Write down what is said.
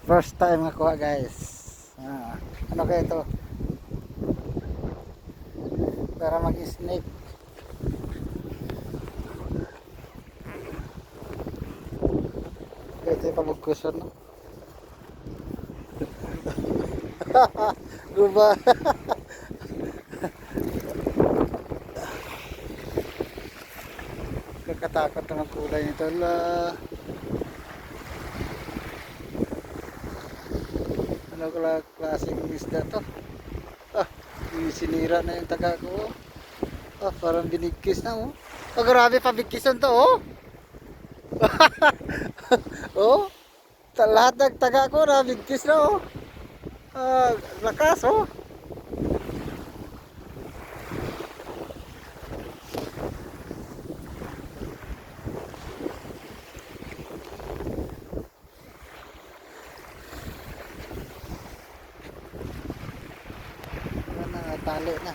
First time nakuha guys. Ano kaya ito? Para mag-snake. Ito yung pabugkusan, no? Guba. Kakatakot naman kulay nito. Ano klaseng isda to? Sinira na yung taga ko. Parang binigkis na, oh. Grabe, pabigkisan to, oh. Oh, lahat ng taga ko nabigkis na, oh. Lakas, oh. Tali na.